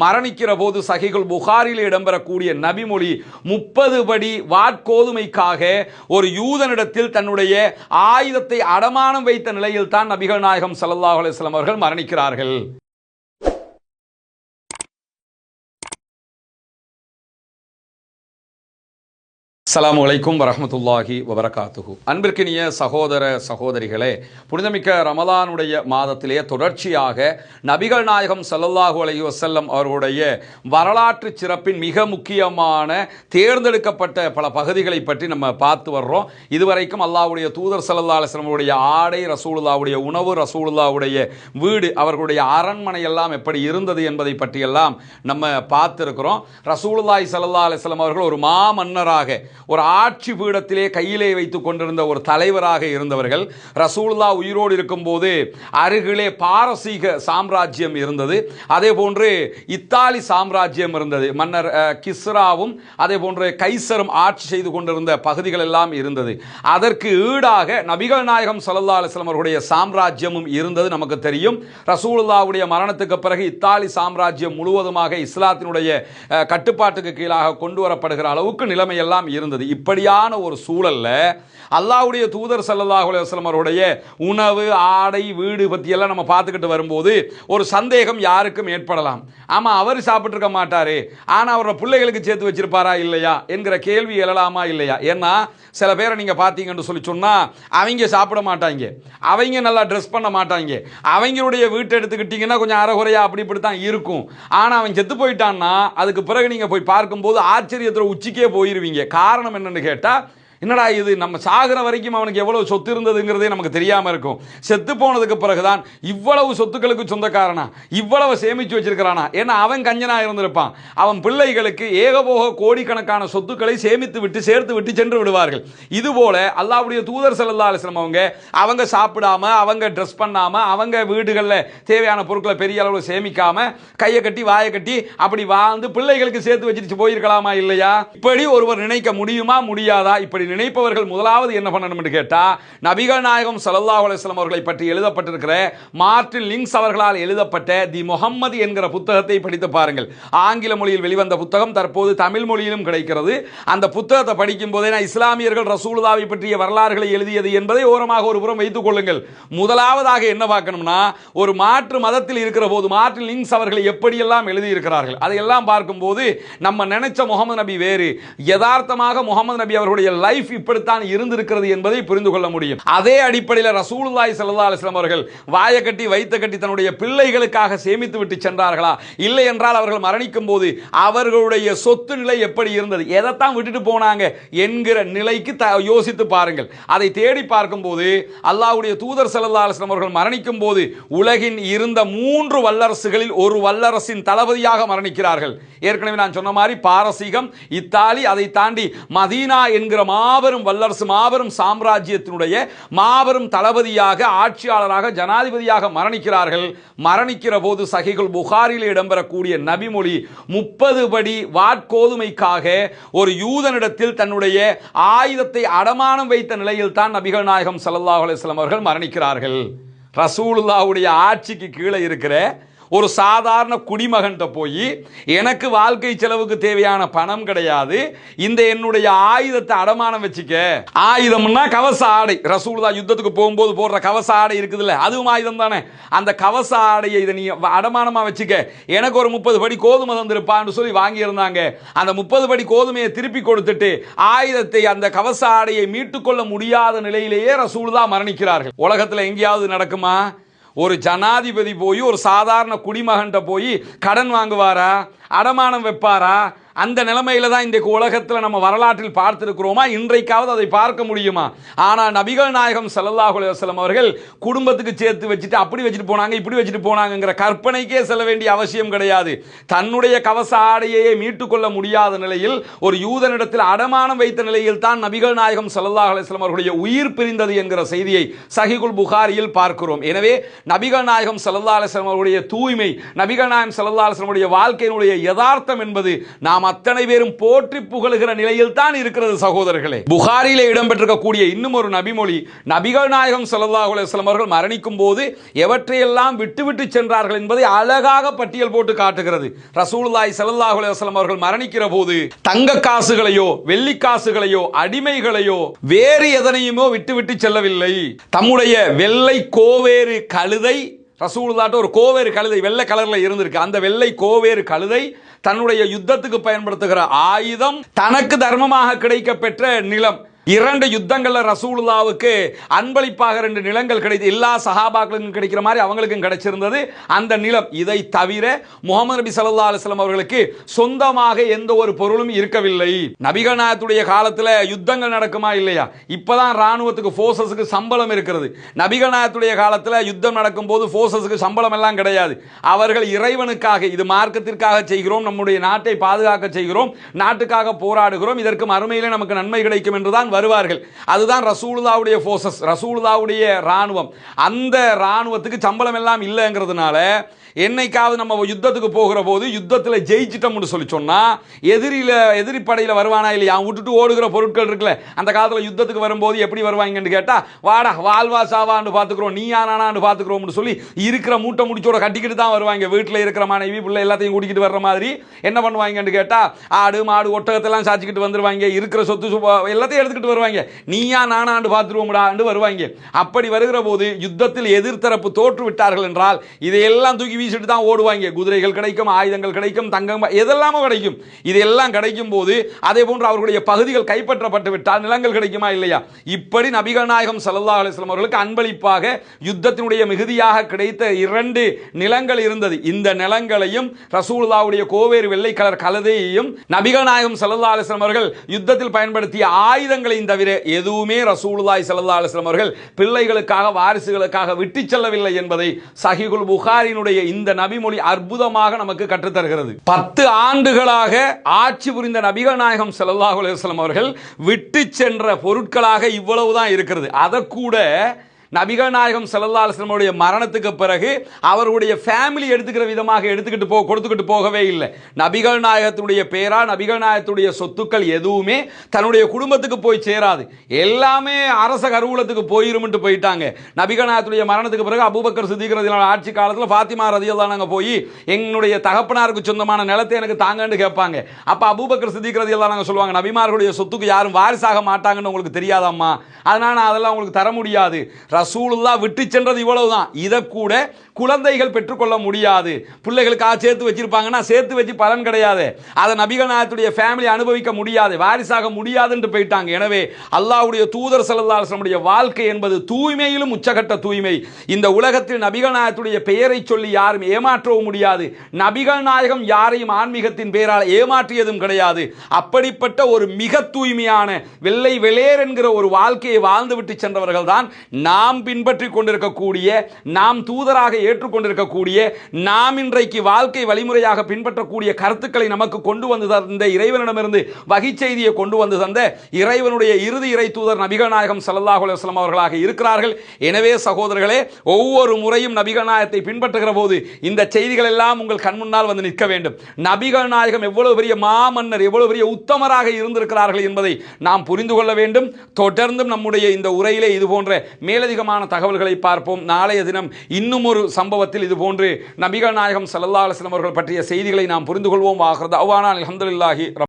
மரணிக்கிற போது சஹீஹுல் புகாரியில் இடம்பெறக்கூடிய நபிமொழி 30 படி வாட்கோதுமைக்காக ஒரு யூதனிடத்தில் தன்னுடைய ஆயுதத்தை அடமானம் வைத்த நிலையில் தான் நபிகள் நாயகம் ஸல்லல்லாஹு அலைஹி வஸல்லம் அவர்கள் மரணிக்கிறார்கள். அஸ்ஸலாமு அலைக்கும் வரஹ்மத்துல்லாஹி வபரகாத்துஹு. அன்பிற்கினிய சகோதர சகோதரிகளே, புனிதமிக்க ரமலானுடைய மாதத்திலே தொடர்ச்சியாக நபிகள் நாயகம் ஸல்லல்லாஹு அலைஹி வஸல்லம் அவர்களுடைய வரலாற்று சிறப்பின் மிக முக்கியமான தேர்ந்தெடுக்கப்பட்ட பல பகுதிகளை பற்றி நம்ம பார்த்து வர்றோம். இதுவரைக்கும் அல்லாஹ்வுடைய தூதர் ஸல்லல்லாஹு அலைஹி வஸல்லம் அவருடைய ஆடை, ரசூலுல்லாஹ்வுடைய உணவு, ரசூலுல்லாஹ்வுடைய வீடு, அவர்களுடைய அரண்மனை எல்லாம் எப்படி இருந்தது என்பதை பற்றியெல்லாம் நம்ம பார்த்திருக்கிறோம். ரசூலுல்லாஹி ஸல்லல்லாஹு அலைஹி வஸல்லம் அவர்கள் ஒரு மாமன்னராக, ஒரு ஆட்சி பீடத்திலே கையிலே வைத்துக் கொண்டிருந்த ஒரு தலைவராக இருந்தவர்கள். ரசூலுல்லாஹ் உயிரோடு இருக்கும்போது அருகிலே பாரசீக சாம்ராஜ்யம் இருந்தது, அதே போன்று இத்தாலி சாம்ராஜ்யம் இருந்தது. மன்னர் கிஸ்ராவும் அதே போன்று கைசரும் ஆட்சி செய்து கொண்டிருந்த பகுதிகள் எல்லாம் இருந்தது. அதற்கு ஈடாக நபிகள் நாயகம் ஸல்லல்லாஹு அலைஹி வஸல்லம் அவருடைய சாம்ராஜ்யமும் இருந்தது நமக்கு தெரியும். ரசூலுல்லாஹ்வுடைய மரணத்துக்கு பிறகு இத்தாலி சாம்ராஜ்யம் முழுவதுமாக இஸ்லாத்தினுடைய கட்டுப்பாட்டுக்கு கீழாக கொண்டு வரப்படுகிற அளவுக்கு நிலைமையெல்லாம் இருந்தது. இப்படியான ஒரு சூழல்ல அல்லாஹ்வுடைய தூதர் ஸல்லல்லாஹு அலைஹி வஸல்லம் அவருடைய உணவு, ஆடை, வீடு பற்றியெல்லாம் நம்ம பார்த்துக்கிட்டு வரும்போது ஒரு சந்தேகம் யாருக்கும் ஏற்படலாம். ஆமாம், அவர் சாப்பிட்டு இருக்க மாட்டாரு, ஆனால் அவரோட பிள்ளைகளுக்கு சேர்த்து வச்சிருப்பாரா இல்லையா என்கிற கேள்வி எழலாமா இல்லையா? ஏன்னா சில பேரை நீங்கள் பார்த்தீங்கன்னு சொல்லி சொன்னால் அவங்க சாப்பிட மாட்டாங்க, அவங்க நல்லா ட்ரெஸ் பண்ண மாட்டாங்க, அவங்களுடைய வீட்டை எடுத்துக்கிட்டிங்கன்னா கொஞ்சம் அறகுறையா அப்படி இப்படி தான் இருக்கும். ஆனால் அவன் செத்து போயிட்டான்னா அதுக்கு பிறகு நீங்கள் போய் பார்க்கும்போது ஆச்சரியத்தில் உச்சிக்கே போயிருவீங்க. காரணம் என்னன்னு கேட்டால், என்னடா இது, நம்ம சாகிற வரைக்கும் அவனுக்கு எவ்வளவு சொத்து இருந்ததுங்கிறதே நமக்கு தெரியாமல் இருக்கும். செத்து போனதுக்கு பிறகுதான் இவ்வளவு சொத்துக்களுக்கு சொந்தக்காரனா, இவ்வளவு சேமித்து வச்சிருக்கிறானா. ஏன்னா அவன் கஞ்சனா இருந்திருப்பான், அவன் பிள்ளைகளுக்கு ஏகபோக கோடிக்கணக்கான சொத்துக்களை சேமித்து விட்டு சேர்த்து விட்டு சென்று விடுவார்கள். இதுபோல அல்லாஹ்வுடைய தூதர் ஸல்லல்லாஹு அலைஹி வஸல்லம் அவங்க சாப்பிடாம, அவங்க ட்ரெஸ் பண்ணாம, அவங்க வீடுகளில் தேவையான பொருட்களை பெரிய அளவில் சேமிக்காம கையை கட்டி வாயை கட்டி அப்படி வாழ்ந்து பிள்ளைகளுக்கு சேர்த்து வச்சிருச்சு போயிருக்கலாமா இல்லையா? இப்படி ஒருவர் நினைக்க முடியுமா, முடியாதா? இப்படி நினைப்பவர்கள் முதலாவது என்ன பண்ணணும் என்று கேட்டா, நபிகள் நாயகம் ஸல்லல்லாஹு அலைஹி வஸல்லம் அவர்களை பற்றி எழுதப்பட்டிருக்கிற மார்ட்டின் லிங்க்ஸ் அவர்களால் எழுதப்பட்ட தி முஹம்மது என்கிற புத்தகத்தை படித்து பாருங்கள். ஆங்கில மொழியில் வெளிவந்த புத்தகம், தற்போது தமிழ் மொழியிலும் கிடைக்கிறது. அந்த புத்தகத்தை படிக்கும் போதே இஸ்லாமியர்கள் ரசூலுல்லாஹை பற்றிய வரலாறுகளை எழுதியது என்பதை ஓரமாக ஒரு புறம் வைத்துக் கொள்ளுங்கள். முதலாவதாக என்ன பார்க்கணும்னா, ஒரு மாற்று மதத்தில் இருக்கிற போது மார்ட்டின் லிங்க்ஸ் அவர்களை எப்படியெல்லாம் எழுதியிருக்கிறார்கள் அதையெல்லாம் பார்க்கும்போது நம்ம நினைச்ச முகமது நபி வேறு, யதார்த்தமாக முகமது நபி அவர்களுடைய லைஃப் இப்படித்தான் இருந்திருக்கிறது என்பதை புரிந்து கொள்ள முடியும். அதே அடிப்படையில் ரசூலுல்லாஹி ஸல்லல்லாஹு அலைஹி வஸல்லம் அவர்கள் வாயை கட்டி வைத்த கட்டி தன்னுடைய பிள்ளைகளுக்காக சேமித்து விட்டு சென்றார்களா? இல்லை என்றால் அவர்கள் மரணிக்கும் போது அவர்களுடைய சொத்து நிலை எப்படி இருந்தது, எதைத்தான் விட்டுட்டு போனாங்க என்கிற நிலைக்கு யோசித்து பாருங்கள். அதை தேடி பார்க்கும்போது அல்லாஹ்வுடைய தூதர் ஸல்லல்லாஹு அலைஹி வஸல்லம் அவர்கள் மரணிக்கும் போது உலகின் இருந்த 3 வல்லரசுகளில் ஒரு வல்லரசின் தளபதியாக மரணிக்கிறார்கள். ஏற்கனவே நான் சொன்ன மாதிரி பாரசீகம், இத்தாலி, அதை தாண்டி மதீனா என்கிற மாபெரும் வல்லரசு, மாபெரும் சாம்ராஜ்யத்தினுடைய மாபெரும் தளபதியாக, ஆட்சியாளராக, ஜனாதிபதியாக மரணிக்கிறார்கள். மரணிக்கிற போது சஹீஹுல் புகாரியில் இடம்பெறக்கூடிய நபிமொழி 30 படி வாட்கோதுமைக்காக ஒரு யூதனிடத்தில் தன்னுடைய ஆயுதத்தை அடமானம் வைத்த நிலையில் தான் நபிகள் நாயகம் ஸல்லல்லாஹு அலைஹி வஸல்லம் அவர்கள் மரணிக்கிறார்கள். ரசூலுல்லாஹ்வுடைய ஆட்சிக்கு கீழே இருக்கிற ஒரு சாதாரண குடிமகன்கிட்ட போய் எனக்கு வாழ்க்கை செலவுக்கு தேவையான பணம் கிடையாது, இந்த என்னுடைய ஆயுதத்தை அடமானம் வச்சுக்க. ஆயுதம்னா கவச ஆடை, ரசூலுல்லாஹ் யுத்தத்துக்கு போகும்போது போடுற கவச ஆடை இருக்குதுல்ல, அதுவும் ஆயுதம் தானே. அந்த கவச ஆடையை இதை நீ அடமானமா வச்சுக்க, எனக்கு ஒரு 30 படி கோதுமை தந்திருப்பான்னு சொல்லி வாங்கியிருந்தாங்க. அந்த 30 படி கோதுமையை திருப்பி கொடுத்துட்டு ஆயுதத்தை, அந்த கவச ஆடையை மீட்டுக்கொள்ள முடியாத நிலையிலேயே ரசூலுல்லாஹ் மரணிக்கிறார்கள். உலகத்தில் எங்கேயாவது நடக்குமா? ஒரு ஜனாதிபதி போய் ஒரு சாதாரண குடிமகன்கிட்ட போய் கடன் வாங்குவாரா, அடமானம் வைப்பாரா? அந்த நிலைமையில தான் இன்றைக்கு உலகத்தில் நம்ம வரலாற்றில் பார்த்திருக்கிறோமா? இன்றைக்காவது அதை பார்க்க முடியுமா? ஆனால் நபிகள் நாயகம் ஸல்லல்லாஹு அலைஹி வஸல்லம் அவர்கள் குடும்பத்துக்கு சேர்த்து வச்சுட்டு அப்படி வச்சுட்டு போனாங்க, இப்படி வச்சுட்டு போனாங்கிற கற்பனைக்கே செல்ல வேண்டிய அவசியம் கிடையாது. தன்னுடைய கவச ஆடையை மீட்டுக்கொள்ள முடியாத நிலையில் ஒரு யூதனிடத்தில் அடமானம் வைத்த நிலையில் தான் நபிகள் நாயகம் ஸல்லல்லாஹு அலைஹி வஸல்லம் அவர்களுடைய உயிர் பிரிந்தது என்கிற செய்தியை சஹீஹுல் புகாரியில் பார்க்கிறோம். எனவே நபிகள் நாயகம் ஸல்லல்லாஹு அலைஹி வஸல்லம் அவர்களுடைய தூய்மை, நபிகள் நாயகம் ஸல்லல்லாஹு அலைஹி வஸல்லம் அவர்களுடைய வாழ்க்கையினுடைய யதார்த்தம் என்பது நாம் நாம் அத்தனை பேரும் போற்றி புகழுகிற நிலையில் தான் இருக்கிறது சகோதரர்களே. புகாரிலே இடம்பெற்றிருக்கக்கூடிய இன்னும் ஒரு நபிமொழி, நபிகள் நாயகம் ஸல்லல்லாஹு அலைஹி வஸல்லம் அவர்கள் மரணிக்கும் போது எவற்றையெல்லாம் விட்டுவிட்டு சென்றார்கள் என்பதை அழகாக பட்டியல் போட்டு காட்டுகிறது. ரசூலுல்லாஹி ஸல்லல்லாஹு அலைஹி வஸல்லம் அவர்கள் மரணிக்கிற போது தங்க காசுகளையோ வெள்ளி காசுகளையோ அடிமைகளையோ வேறு எதனையுமோ விட்டுவிட்டு செல்லவில்லை. தம்முடைய வெள்ளை கோவேறு கழுதை, ரசூலுல்லாஹ்ட்ட ஒரு கோவேறு கழுதை வெள்ளை கலர்ல இருந்திருக்கு, அந்த வெள்ளை கோவேறு கழுதை தன்னுடைய யுத்தத்துக்கு பயன்படுத்துகிற ஆயுதம், தனக்கு தர்மமாக கிடைக்கப்பெற்ற நிலம். 2 யுத்தங்கள்ல ரசூலுல்லாவுக்கு அன்பளிப்பாக 2 நிலங்கள் கிடைத்து, எல்லா சஹாபாக்களுக்கும் கிடைக்கிற மாதிரி அவங்களுக்கும் கிடைச்சிருந்தது அந்த நிலம். இதை தவிர முஹம்மது நபி ஸல்லல்லாஹு அலைஹி வஸல்லம் அவர்களுக்கு சொந்தமாக எந்த ஒரு பொருளும் இருக்கவில்லை. நபிகள் நாயகத்துடைய காலத்துல யுத்தங்கள் நடக்குமா இல்லையா? இப்பதான் ராணுவத்துக்கு ஃபோர்ஸஸ்க்கு சம்பளம் இருக்கிறது. நபிகள் நாயகத்துடைய காலத்துல யுத்தம் நடக்கும் போது ஃபோர்ஸஸ்க்கு சம்பளம் எல்லாம் கிடையாது. அவர்கள் இறைவனுக்காக, இது மார்க்கத்திற்காக செய்கிறோம், நம்முடைய நாட்டை பாதுகாக்க செய்கிறோம், நாட்டுக்காக போராடுகிறோம், இதற்கு மறுமையிலே நமக்கு நன்மை கிடைக்கும் என்றுதான் வருவார்கள். அதுதான் ரசூலுல்லாஹ்வுடைய ஃபோர்ஸஸ், ரசூலுல்லாஹ்வுடைய ராணுவம். அந்த ராணுவத்துக்கு சம்பளம் எல்லாம் இல்லைங்கிறதுனால என்னைக்காவது நம்ம யுத்தத்துக்கு போகிற போது யுத்தத்தில் ஜெயிச்சிட்டோம்னு சொல்லி சொன்னா எதிரி படையில் வருவானா இல்லையா, விட்டுட்டு ஓடுகிற பொருட்கள் இருக்குல்ல, அந்த காலத்தில் யுத்தத்துக்கு வரும்போது எப்படி வருவாங்கன்னு கேட்டா, வாடா வாழ்வா சாவான்னு பார்த்துக்கிறோம், நீயா நானான்னு பார்த்துக்கிறோம்னு சொல்லி இருக்கிற மூட்டை முடிச்சோட கட்டிக்கிட்டு தான் வருவாங்க. வீட்டில் இருக்கிற மனைவி பிள்ளை எல்லாத்தையும் கூட்டிக்கிட்டு வர்ற மாதிரி என்ன பண்ணுவாங்கன்னு கேட்டா, ஆடு மாடு ஒட்டகத்தெல்லாம் சாச்சிக்கிட்டு வந்துருவாங்க, இருக்கிற சொத்து எல்லாத்தையும் எடுத்துக்கிட்டு வருவாங்க, நீயா நானான்னு பார்த்துருவோம்டான்னு வருவாங்க. அப்படி வருகிற போது யுத்தத்தில் எதிர்த்தரப்பு தோற்று விட்டார்கள் என்றால் இதையெல்லாம் தூக்கி வீசிட்டு தான் ஓடுவாங்க. குதிரைகள் கிடைக்கும், ஆயுதங்கள் கிடைக்கும், தங்கம் எதெல்லாமோ கிடைக்கும். இதெல்லாம் கிடைக்கும் போது அதே போன்று அவர்களுடைய பகுதிகள் கைப்பற்றப்பட்டு விட்டால் நிலங்கள் கிடைக்குமா இல்லையா? இப்படி நபிகள் நாயகம் ஸல்லல்லாஹு அலைஹி வஸல்லம் அவர்களுக்கு அன்பளிப்பாக யுத்தத்தினுடைய மிகுதியாக கிடைத்த 2 நிலங்கள் இருந்தது. இந்த நிலங்களையும் ரசூலுல்லாஹ்வுடைய கோவேறு வெள்ளை கலர் கழுதையையும் நபிகள் நாயகம் ஸல்லல்லாஹு அலைஹி வஸல்லம் அவர்கள் யுத்தத்தில் பயன்படுத்திய ஆயுதங்களையும் தவிர எதுவுமே ரசூலுல்லாஹி ஸல்லல்லாஹு அலைஹி வஸல்லம் அவர்கள் பிள்ளைகளுக்காக, வாரிசுகளுக்காக விட்டு செல்லவில்லை என்பதை சஹீஹுல் புகாரியினுடைய இந்த நபிமொழி அற்புதமாக நமக்கு கற்றுத்தருகிறது. 10 ஆண்டுகளாக ஆட்சி புரிந்த நபிகள் நாயகம் ஸல்லல்லாஹு அலைஹி வஸல்லம் அவர்கள் விட்டு சென்ற பொருட்களாக இவ்வளவுதான் இருக்கிறது. அதை கூட நபிகள் நாயகம் ஸல்லல்லாஹு அலைஹி வஸல்லம் உடைய மரணத்துக்கு பிறகு அவருடைய ஃபேமிலி எடுத்துக்கிற விதமாக கொடுத்துக்கிட்டு போகவே இல்லை. நபிகள் நாயகத்துடைய பேரா, நபிகள் நாயகத்துடைய சொத்துக்கள் எதுவுமே தன்னுடைய குடும்பத்துக்கு போய் சேராது, எல்லாமே அரச கருவூலத்துக்கு போயிரும்னு போயிட்டாங்க. நபிகள் நாயகத்துடைய மரணத்துக்கு பிறகு அபூபக்கர் சித்திக் ரலியல்லாஹு ஆட்சி காலத்தில் ஃபாத்திமா ரலியல்லாஹு அன்ஹா போய் என்னுடைய தகப்பனாருக்கு சொந்தமான நிலத்தை எனக்கு தாங்கன்னு கேட்பாங்க. அப்ப அபூபக்கர் சித்திக் ரலியல்லாஹு அன்ஹா சொல்லுவாங்க, நபிமார்களுடைய சொத்துக்கு யாரும் வாரிசாக மாட்டாங்கன்னு உங்களுக்கு தெரியாதம்மா, அதனால நான் அதெல்லாம் உங்களுக்கு தர முடியாது. ரசூலுல்லாஹ் விட்டு சென்றது இவ்வளவுதான். இதை கூட குழந்தைகள் பெற்றுக்கொள்ள முடியாது. பிள்ளைகளுக்காக சேர்த்து வச்சிருப்பாங்கன்னா சேர்த்து வச்சு பலன் கிடையாது. அதை நபிகள் நாயகத்துடைய ஃபேமிலி அனுபவிக்க முடியாது, வாரிசாக முடியாதுன்னு போயிட்டாங்க. எனவே அல்லாஹ்வுடைய தூதர் ஸல்லல்லாஹு அலைஹி வஸல்லம் வாழ்க்கை என்பது தூய்மையிலும் உச்சகட்ட தூய்மை. இந்த உலகத்தில் நபிகள் நாயகத்துடைய பெயரை சொல்லி யாரும் ஏமாற்றவும் முடியாது. நபிகள் நாயகம் யாரையும் ஆன்மீகத்தின் பெயரால் ஏமாற்றியதும் கிடையாது. அப்படிப்பட்ட ஒரு மிக தூய்மையான வெள்ளை வெளேர் என்கிற ஒரு வாழ்க்கையை வாழ்ந்துவிட்டு சென்றவர்கள் தான் நாம் பின்பற்றி கொண்டிருக்கக்கூடிய, நாம் தூதராக ஏற்றுக்கொண்டிருக்கக்கூடிய, நாம் இன்றைக்கு வாழ்க்கை வழிமுறையாக பின்பற்றக்கூடிய கருத்துக்களை நமக்கு கொண்டு வந்து தந்த, இறைவனிடமிருந்து வகை செய்தியை கொண்டு வந்து தந்த இறைவனுடைய இறுதி இறை தூதர் நபிகள் நாயகம் ஸல்லல்லாஹு அலைஹி வஸல்லம் அவர்களாக இருக்கிறார்கள். எனவே சகோதரர்களே, ஒவ்வொரு முறையும் நபிகள் நாயகத்தை பின்பற்றுகிற போது இந்த செய்திகள் எல்லாம் உங்கள் கண் முன்னால் வந்து நிற்க வேண்டும். நபிகள் நாயகம் எவ்வளவு பெரிய மாமன்னர், எவ்வளவு பெரிய உத்தமராக இருந்திருக்கிறார்கள் என்பதை நாம் புரிந்து கொள்ள வேண்டும். தொடர்ந்தும் நம்முடைய இந்த உரையிலே இது போன்ற மேலதிகமான தகவல்களை பார்ப்போம். நாளைய தினம் இன்னும் ஒரு சம்பவத்தில் இது போன்று நபிகள் நாயகம் ஸல்லல்லாஹு அலைஹி வஸல்லம் அவர்கள் பற்றிய செய்திகளை நாம் புரிந்து கொள்வோம். வாஹிரு தஅவானா அல்ஹம்துலில்லாஹி.